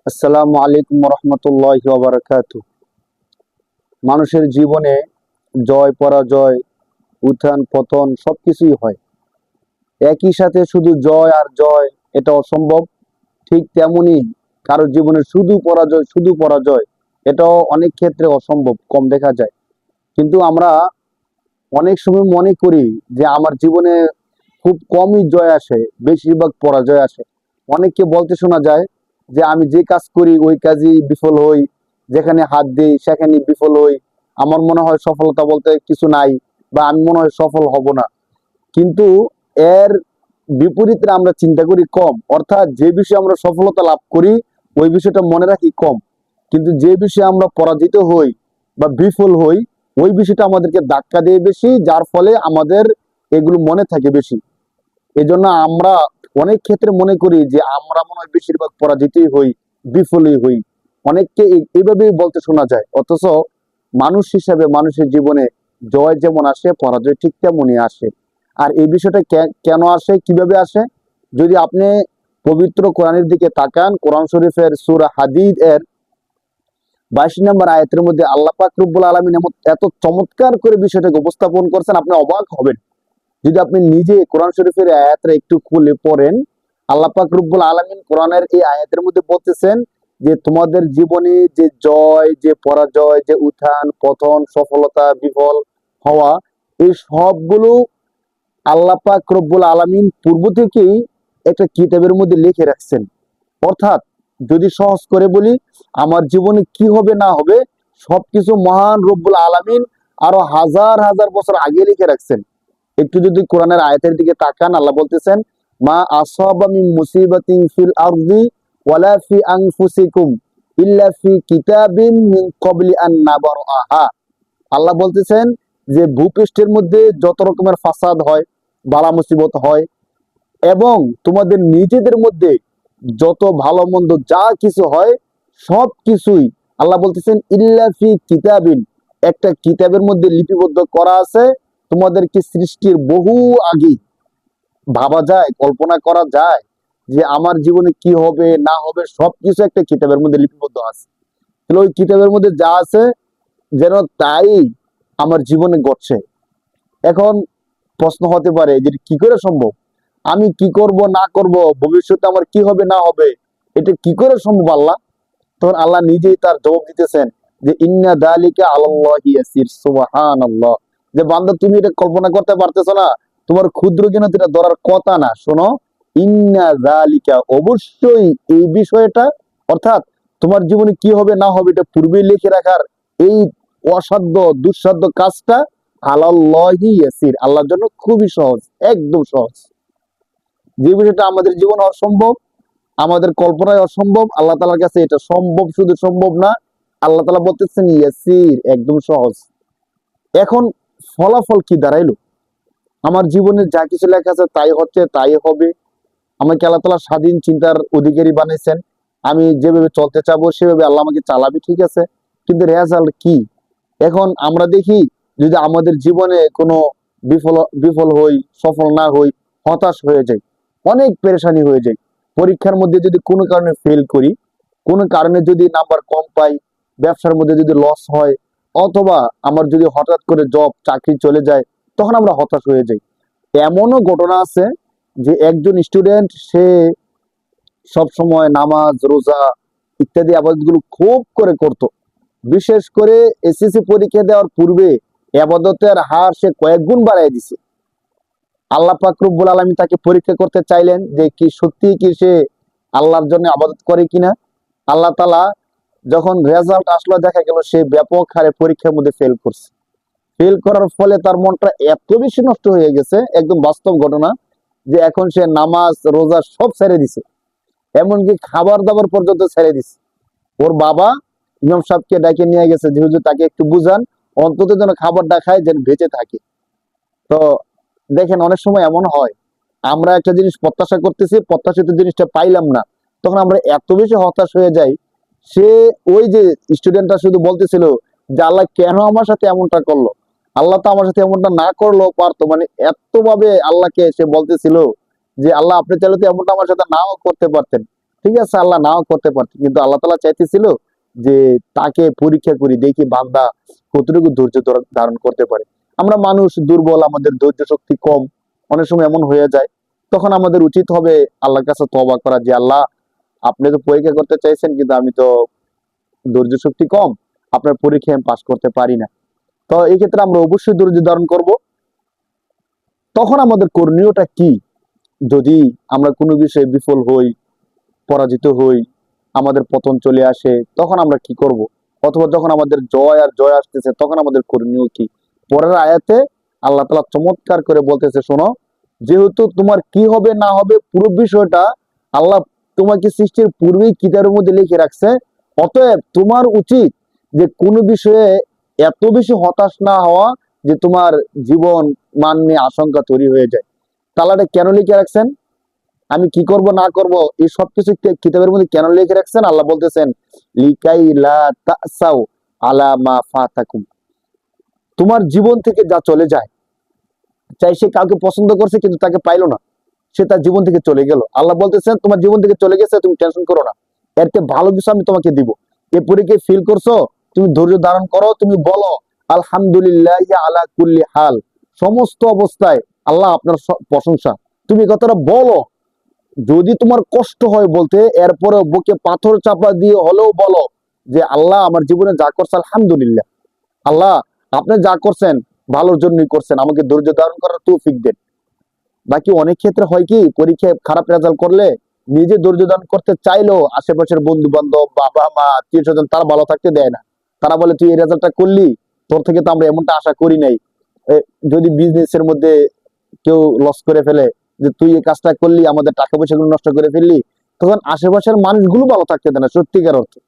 আসসালামু আলাইকুম রহমতুল্লাহি ওয়া বারাকাতুহু। মানুষের জীবনে জয় পরাজয়, উত্থান পতন সবকিছুই হয়। একই সাথে শুধু জয় আর জয়, এটা অসম্ভব। ঠিক তেমনি কারোর জীবনে শুধু পরাজয়, এটাও অনেক ক্ষেত্রে অসম্ভব, কম দেখা যায়। কিন্তু আমরা অনেক সময় মনে করি যে আমার জীবনে খুব কমই জয় আসে, বেশিরভাগ পরাজয় আসে। অনেককে বলতে শোনা যায় যে আমি যে কাজ করি ওই কাজই বিফল হই, যেখানে হাত দিই সেখানে বিফল হই। আমার মনে হয় সফলতা বলতে কিছু নাই, বা আমি মনে হয় সফল হব না। কিন্তু এর বিপরীতে আমরা চিন্তা করি কম, অর্থাৎ যে বিষয়ে আমরা সফলতা লাভ করি ওই বিষয়টা মনে রাখি কম। কিন্তু যে বিষয়ে আমরা পরাজিত হই বা বিফল হই ওই বিষয়টা আমাদেরকে ধাক্কা দিয়ে বেশি, যার ফলে আমাদের এগুলো মনে থাকে বেশি। এজন্য আমরা অনেক ক্ষেত্রে মনে করি যে আমরা মনে হয় বেশিরভাগ পরাজিতই হই, বিফলই হই। অনেককে এইভাবেই বলতে শোনা যায়। অথচ মানুষ হিসাবে মানুষের জীবনে জয় যেমন আসে, পরাজয় ঠিক তেমনই আসে। আর এই বিষয়টা কেন আসে, কিভাবে আসে, যদি আপনি পবিত্র কোরআনের দিকে তাকান, কোরআন শরীফের সূরা হাদীদ এর 22 নম্বর আয়াতের মধ্যে আল্লাহ পাক রব্বুল আলামিন এত চমৎকার করে বিষয়টাকে উপস্থাপন করছেন, আপনি অবাক হবেন যদি আপনি নিজে কোরআন শরীফের আয়াতটা একটু খুলে পড়েন। আল্লাহ পাক রব্বুল আলামিন কোরআনের এই আয়াতের মধ্যে বলতেছেন যে তোমাদের জীবনে যে জয়, যে পরাজয়, যে উত্থান পতন, সফলতা বিফল হওয়া, এই সবগুলো আল্লাহ পাক রব্বুল আলামিন পূর্ব থেকেই একটা কিতাবের মধ্যে লিখে রাখছেন। অর্থাৎ যদি সহজ করে বলি, আমার জীবনে কি হবে না হবে সবকিছু মহান রব্বুল আলামিন আরো হাজার হাজার বছর আগে লিখে রাখছেন। একটু যদি কোরআনের আয়াতের দিকে তাকান, আল্লাহ বলতেছেন মা আসাবা মিন মুসিবাতিন ফিল আরদি ওয়ালা ফি আনফুসিকুম ইল্লা ফি কিতাবিন মিন ক্বাবলি আন নাবরাহা। আল্লাহ বলতেছেন যে ভূপৃষ্ঠের মধ্যে যত রকমের ফাসাদ হয়, বালা মুসিবত হয়, এবং তোমাদের নিজেদের মধ্যে যত ভালো মন্দ যা কিছু হয় সব কিছুই আল্লাহ বলতেছেন ইল্লা ফি কিতাবিন, একটা কিতাবের মধ্যে লিপিবদ্ধ করা আছে। তোমাদেরকে সৃষ্টির বহু আগে ভাবা যায়, কল্পনা করা যায় যে আমার জীবনে কি হবে না হবে সবকিছু একটা কিতাবের মধ্যে লিপিবদ্ধ আছে। তাহলে ওই কিতাবের মধ্যে যা আছে যেন তাই আমার জীবনে ঘটছে। এখন প্রশ্ন হতে পারে যে কি করে সম্ভব, আমি কি করব না করব, ভবিষ্যতে আমার কি হবে না হবে, এটা কি করে সম্ভব আল্লাহ? তখন আল্লাহ নিজেই তার জবাব দিতেছেন যে ইন্না দালিকা আলাল্লাহি ইয়াসির, সুবহানাল্লাহ। যে বান্দা তুমি এটা কল্পনা করতে পারতেছো না, তোমার ক্ষুদ্র জ্ঞান এটা ধরার কথা না। শোনো, ইন্না দালিকা, অবশ্যই এই বিষয়টা, অর্থাৎ তোমার জীবনে কি হবে না হবে এটা পূর্বেই লিখে রাখার এই অসাধ্য দুঃসাধ্য কাজটা আলাল্লাহি ইয়াসির, আল্লাহর জন্য খুবই সহজ, একদম সহজ। যে বিষয়টা আমাদের জীবনে অসম্ভব, আমাদের কল্পনায় অসম্ভব, আল্লাহ তাআলার কাছে এটা সম্ভব, শুধু সম্ভব না, আল্লাহ তাআলা বলতেছেন ইয়াসির, একদম সহজ। এখন ফলাফল কি দাঁড়াইলো? আমার জীবনে যা কিছু লেখা আছে তাই হচ্ছে, তাই হবে। আমাকে আল্লাহ তাআলা স্বাধীন চিন্তার অধিকারী বানাইছেন। আমি যেভাবে চলতে চাবো সেভাবে আল্লাহ আমাকে চালাবে, ঠিক আছে। কিন্তু রেজাল্ট কি? এখন আমরা দেখি যদি আমাদের জীবনে কোনো বিফল বিফল হই, সফল না হই, হতাশ হয়ে যাই, অনেক পেরেশানি হয়ে যায়। পরীক্ষার মধ্যে যদি কোনো কারণে ফেল করি, কোনো কারণে যদি নাম্বার কম পাই, ব্যবসার মধ্যে যদি লস হয়, অথবা আমার যদি হঠাৎ করে জব চাকরি চলে যায়, তখন আমরা হতাশ হয়ে যাই। এমনও ঘটনা আছে যে একজন স্টুডেন্ট, সে সব সময় নামাজ রোজা ইত্যাদি আবাদতগুলো খুব করে করত। বিশেষ করে এসএসসি পরীক্ষা দেওয়ার পূর্বে আবাদতের হার সে কয়েক গুণ বাড়াই দিছে। আল্লাহ পাক রব্বুল আলামিন তাকে পরীক্ষা করতে চাইলেন যে কি সত্যি কি সে আল্লাহর জন্য আবাদত করে কিনা। আল্লাহ তাআলা যখন রেজাল্ট আসলো, দেখা গেল সে ব্যাপক হারে পরীক্ষার মধ্যে ফেল করছে। ফেল করার ফলে তার মনটা এত বেশি নষ্ট হয়ে গেছে, একদম বাস্তব ঘটনা, যে এখন সে নামাজ রোজা সব ছেড়ে দিছে, এমনকি খাবার দাবার পর্যন্ত ছেড়ে দিছে। ওর বাবা ইমাম সাহেবকে ডাকে নিয়ে গেছে যে হুজুর তাকে একটু বুঝান, অন্তত যেন খাবারটা খায়, যেন বেঁচে থাকে। তো দেখেন অনেক সময় এমন হয়, আমরা একটা জিনিস প্রত্যাশা করতেছি, প্রত্যাশিত জিনিসটা পাইলাম না, তখন আমরা এত বেশি হতাশ হয়ে যাই। সে ওই যে স্টুডেন্টটা শুধু বলতেছিল যে আল্লাহ কেন আমার সাথে এমনটা করলো, আল্লাহ তো আমার সাথে এমনটা না করলেও পারতো, মানে এত ভাবে আল্লাহকে সে বলতেছিল যে আল্লাহ আপনি চাইলে তো এমনটা আমার সাথে নাও করতে পারতেন। ঠিক আছে, আল্লাহ নাও করতে পারত, কিন্তু আল্লাহ তাআলা চাইতেছিল যে তাকে পরীক্ষা করি, দেখি বান্দা কতটুকু ধৈর্য ধারণ করতে পারে। আমরা মানুষ দুর্বল, আমাদের ধৈর্য শক্তি কম, অনেক সময় এমন হয়ে যায়। তখন আমাদের উচিত হবে আল্লাহর কাছে তওবা করা, যে আল্লাহ, আপনি তো পরীক্ষা করতে চাইছেন, কিন্তু আমি তো ধৈর্য শক্তি কম, আপনার পরীক্ষায় আমি পাশ করতে পারি না। তো এই ক্ষেত্রে আমরা অবশ্যই ধৈর্য ধারণ করব। তখন আমাদের করণীয়টা কি? যদি আমরা কোনো বিষয়ে বিফল হই, পরাজিত হই, আমাদের পতন চলে আসে, তখন আমরা কি করব? অথবা যখন আমাদের জয় আর জয় আসতেছে, তখন আমাদের করণীয় কি? পরের আয়াতে আল্লাহ তাআলা চমৎকার করে বলতেছে, শোনো, যেহেতু তোমার কি হবে না হবে পুরো বিষয়টা আল্লাহ তোমাকে সৃষ্টির পূর্বেই কিতাবের মধ্যে লিখে রাখছে। অতএব তোমার উচিত যে কোনো বিষয়ে এত বেশি হতাশ না হওয়া যে তোমার জীবন মান নিয়ে আশঙ্কা তৈরি হয়ে যায়। তাহলে এটা কেন লিখে রাখছেন? আমি কি করব না করব এই সবকিছু কিতাবের মধ্যে কেন লিখে রাখছেন? আল্লাহ বলতেছেন, লিকাই লা তাসাউ আলা মা ফাতাকুম। তোমার জীবন থেকে যা চলে যায়, চাই সে কাউকে পছন্দ করছে কিন্তু তাকে পাইলো না, সে তার জীবন থেকে চলে গেল, আল্লাহ বলতেছেন তোমার জীবন থেকে চলে গেছে, তুমি টেনশন করো না, এর থেকে ভালো কিছু আমি তোমাকে দিব। এ পরীক্ষায় ফিল করছো, তুমি ধৈর্য ধারণ করো, তুমি বলো আলহামদুলিল্লাহ আলা কুল্লি হাল, সমস্ত অবস্থায় আল্লাহ আপনার প্রশংসা, তুমি কথাটা বলো। যদি তোমার কষ্ট হয় বলতে, এরপরে বুকে পাথর চাপা দিয়ে হলেও বলো যে আল্লাহ আমার জীবনে যা করছে আলহামদুলিল্লাহ, আল্লাহ আপনি যা করছেন ভালোর জন্যই করছেন, আমাকে ধৈর্য ধারণ করার তৌফিক দেন। বাকি অনেক ক্ষেত্রে হয় কি, পরীক্ষায় খারাপ রেজাল্ট করলে নিজে ধৈর্য ধারণ করতে চাইলেও আশেপাশের বন্ধু বান্ধব, বাবা মা, আত্মীয় স্বজন তারা ভালো থাকতে দেয় না। তারা বলে তুই এই রেজাল্টটা করলি, তোর থেকে তো আমরা এমনটা আশা করি নাই। যদি বিজনেসের মধ্যে কেউ লস করে ফেলে, যে তুই এই কাজটা করলি, আমাদের টাকা পয়সা গুলো নষ্ট করে ফেললি, তখন আশেপাশের মানুষগুলো ভালো থাকতে দেয় না সত্যিকার অর্থে।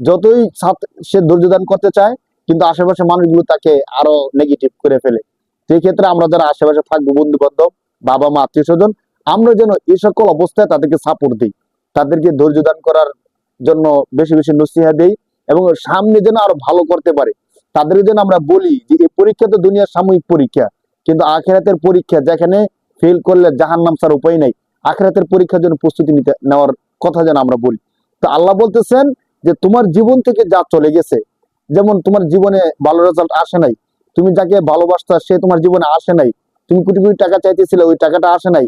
যতই সে ধৈর্য ধারণ করতে চায়, কিন্তু আশেপাশের মানুষগুলো তাকে আরো নেগেটিভ করে ফেলে। সেই ক্ষেত্রে আমরা যারা আশেপাশে থাকবো, বন্ধু বান্ধব, বাবা মা, আত্মীয় স্বজন, আমরা যেন এই সকল অবস্থায় তাদেরকে সাপোর্ট দিই, তাদেরকে ধৈর্য দান করার জন্য বেশি বেশি নসিহত দেই, এবং সামনে যেন আরো ভালো করতে পারে। তাদের যেন আমরা বলি যে এই পরীক্ষা তো দুনিয়ার সাময়িক পরীক্ষা, কিন্তু আখিরাতের পরীক্ষা, যেখানে ফেল করলে জাহান্নাম ছাড়া উপায় নাই, আখিরাতের পরীক্ষার জন্য প্রস্তুতি নেওয়ার কথা যেন আমরা বলি। তো আল্লাহ বলতেছেন যে তোমার জীবন থেকে যা চলে গেছে, যেমন তোমার জীবনে ভালো রেজাল্ট আসে নাই, তুমি যাকে ভালোবাসতা সে তোমার জীবনে আসে নাই, তুমি কোটি কোটি টাকা চাইতেছিলে, ওই টাকাটা আসে নাই,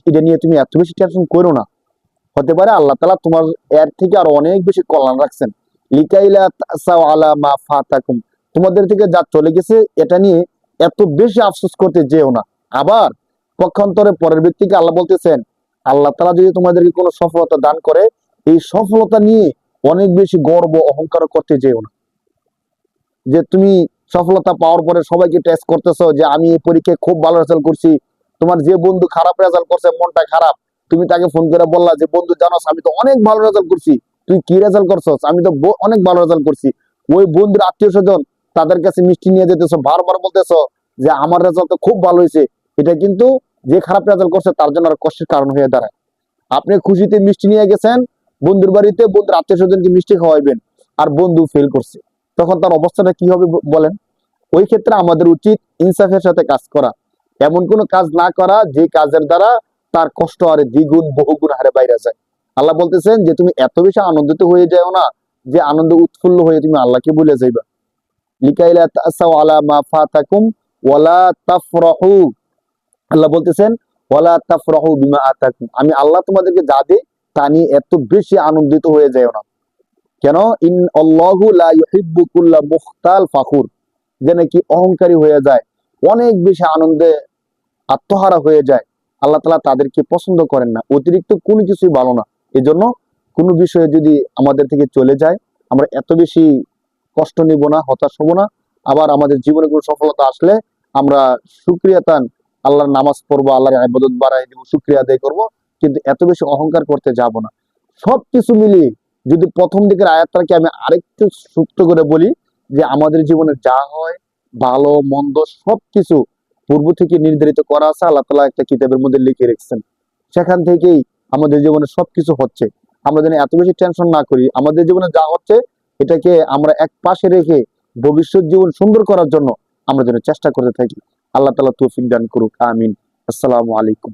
এটা নিয়ে তুমি এত বেশি টেনশন করো না। হতে পারে আল্লাহ তাআলা তোমার এর থেকে আরো অনেক বেশি কল্যাণ রাখছেন। লিকাইলা তাসাউ আলা মা ফাতাকুম, তোমাদের থেকে যা চলে গেছে এটা নিয়ে এত বেশি আফসোস করতে যেও না। আবার পক্ষান্তরে পরের ব্যক্তিকে আল্লাহ বলতেছেন, আল্লাহ তাআলা যদি তোমাদেরকে কোনো সফলতা দান করে, এই সফলতা নিয়ে অনেক বেশি গর্ব অহংকার করতে যেও না। যে তুমি সফলতা পাওয়ার পরে সবাইকে টেস্ট করতেছো যে আমি এই পরীক্ষায় খুব ভালো রেজাল্ট করছি, তোমার যে বন্ধু খারাপ রেজাল্ট করছে মনটা খারাপ, তুমি তাকে ফোন করে বললা যে বন্ধু জানোস আমি তো অনেক ভালো রেজাল্ট করছি, তুই কি রেজাল্ট করছস? আমি তো অনেক ভালো রেজাল্ট করছি। ওই বন্ধুর আত্মীয় স্বজন তাদের কাছে মিষ্টি নিয়ে যেতেছো, বারবার বলতেছো যে আমার রেজাল্ট তো খুব ভালো হয়েছে, এটা কিন্তু যে খারাপ রেজাল্ট করছে তার জন্য আর কষ্টের কারণ হয়ে দাঁড়ায়। আপনি খুশিতে মিষ্টি নিয়ে গেছেন বন্ধুর বাড়িতে, বন্ধুর আত্মীয় স্বজনকে মিষ্টি খাওয়াইবেন, আর বন্ধু ফেল করছে, তখন তার অবস্থাটা কি হবে বলেন? ওই ক্ষেত্রে আমাদের উচিত ইনসাফের সাথে কাজ করা, এমন কোনো কাজ না করা যে কাজের দ্বারা তার কষ্ট আরে দ্বিগুণ বহুগুণ হারে বাইরে যায়। আল্লাহ বলতেছেন যে তুমি এত বেশি আনন্দিত হয়ে যাও না, যে আনন্দ উৎফুল্ল হয়ে তুমি আল্লাহকে ভুলে যাইবা। লিকাইলা তাসাউ আলা মা ফাতাকুম ওয়ালা তাফরাহু, আল্লাহ বলতেছেন ওয়ালা তাফরাহু বিমা আতাকুম, আমি আল্লাহ তোমাদেরকে যা দেই তা নিয়ে এত বেশি আনন্দিত হয়ে যাও না। কেন? ইন আল্লাহু লা ইউহিব্বু কুল্লা মুখতাল ফাখুর, যে নাকি অহংকারী হয়ে যায়, অনেক বেশি আনন্দে আত্মহারা হয়ে যায়, আল্লাহ তাআলা তাদেরকে পছন্দ করেন না। অতিরিক্ত কোনো কিছুই ভালো না। এজন্য কোনো বিষয়ে যদি আমাদের থেকে চলে যায়, আমরা এত বেশি কষ্ট নিব না, হতাশ হব না। আবার আমাদের জীবনে কোনো সফলতা আসলে আমরা শুকরিয়াতান আল্লাহর নামাজ পড়বো, আল্লাহর ইবাদত বাড়াই দিব, শুকরিয়া আদায় করব, কিন্তু এত বেশি অহংকার করতে যাব না। সবকিছু মিলিয়ে যদি প্রথম দিকের আয়াতটাকে আমি আরেকটু সূক্ষ্ম করে বলি, যে আমাদের জীবনে যা হয় ভালো মন্দ সবকিছু পূর্ব থেকে নির্ধারিত করা আছে, আল্লাহ তাআলা একটা কিতাবের মধ্যে লিখে রেখেছেন, সেখান থেকেই আমাদের জীবনে সবকিছু হচ্ছে। আমরা যেন এত বেশি টেনশন না করি, আমাদের জীবনে যা হচ্ছে এটাকে আমরা এক পাশে রেখে ভবিষ্যৎ জীবন সুন্দর করার জন্য আমরা যেন চেষ্টা করতে থাকি। আল্লাহ তাআলা তৌফিক দান করুক, আমিন। আসসালামু আলাইকুম।